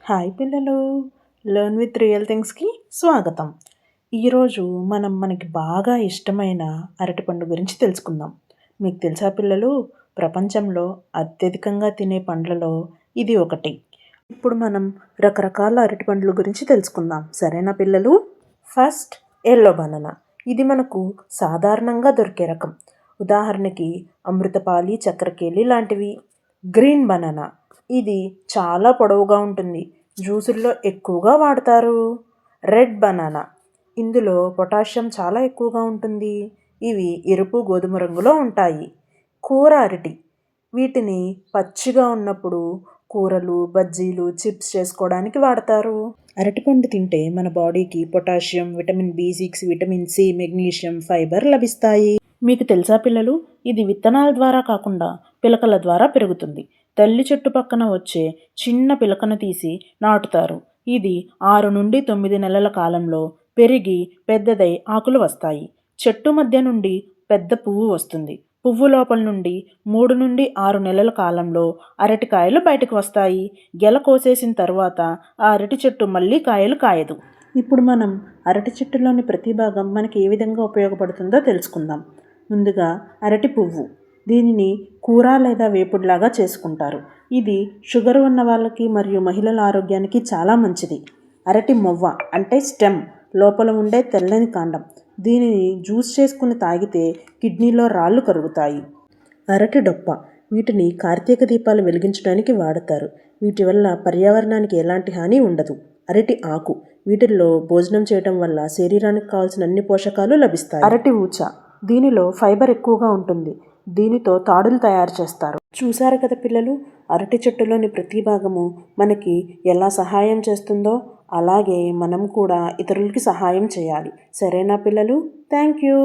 Hi పిల్లలు, learn with real థింగ్స్కి స్వాగతం. ఈరోజు మనకి బాగా ఇష్టమైన అరటిపండు గురించి తెలుసుకుందాం. మీకు తెలుసా పిల్లలు, ప్రపంచంలో అత్యధికంగా తినే పండ్లలో ఇది ఒకటి. ఇప్పుడు మనం రకరకాల అరటిపండ్ల గురించి తెలుసుకుందాం, సరేనా పిల్లలు? First yellow banana. ఇది మనకు సాధారణంగా దొరికే రకం. ఉదాహరణకి అమృతపాలి, చక్కెరకేళి లాంటివి. గ్రీన్ బనానా, ఇది చాలా పొడవుగా ఉంటుంది, జ్యూసుల్లో ఎక్కువగా వాడతారు. రెడ్ బనానా, ఇందులో పొటాషియం చాలా ఎక్కువగా ఉంటుంది, ఇవి ఎరుపు గోధుమ రంగులో ఉంటాయి. కూర అరటి, వీటిని పచ్చిగా ఉన్నప్పుడు కూరలు, బజ్జీలు, చిప్స్ చేసుకోవడానికి వాడతారు. అరటిపండు తింటే మన బాడీకి potassium, vitamin B6, vitamin C, magnesium, fibre లభిస్తాయి. మీకు తెలుసా పిల్లలు, ఇది విత్తనాల ద్వారా కాకుండా పిలకల ద్వారా పెరుగుతుంది. తల్లి చెట్టు పక్కన వచ్చే చిన్న పిలకను తీసి నాటుతారు. ఇది 6 నుండి 9 నెలల కాలంలో పెరిగి పెద్దదై ఆకులు వస్తాయి. చెట్టు మధ్య నుండి పెద్ద పువ్వు వస్తుంది. పువ్వు లోపల నుండి 3 నుండి 6 నెలల కాలంలో అరటికాయలు బయటకు వస్తాయి. గెల కోసేసిన తర్వాత ఆ అరటి చెట్టు మళ్ళీ కాయలు కాయదు. ఇప్పుడు మనం అరటి చెట్టులోని ప్రతి భాగం మనకి ఏ విధంగా ఉపయోగపడుతుందో తెలుసుకుందాం. ముందుగా అరటి పువ్వు, దీనిని కూర లేదా వేపుడులాగా చేసుకుంటారు. ఇది షుగర్ ఉన్న వాళ్ళకి మరియు మహిళల ఆరోగ్యానికి చాలా మంచిది. అరటి మొవ్వ అంటే స్టెమ్, లోపల ఉండే తెల్లని కాండం, దీనిని జ్యూస్ చేసుకుని తాగితే కిడ్నీలో రాళ్ళు కరుగుతాయి. అరటి డొప్ప, వీటిని కార్తీక దీపాలు వెలిగించడానికి వాడతారు. వీటి వల్ల పర్యావరణానికి ఎలాంటి హాని ఉండదు. అరటి ఆకు, వీటిల్లో భోజనం చేయటం వల్ల శరీరానికి కావాల్సిన అన్ని పోషకాలు లభిస్తాయి. అరటి ఊచ, దీనిలో ఫైబర్ ఎక్కువగా ఉంటుంది, దీనితో తాడులు తయారు చేస్తారు. చూసారు కదా పిల్లలు, అరటి చెట్టులోని ప్రతి భాగము మనకి ఎలా సహాయం చేస్తుందో, అలాగే మనం కూడా ఇతరులకి సహాయం చేయాలి. సరేనా పిల్లలు? Thank you.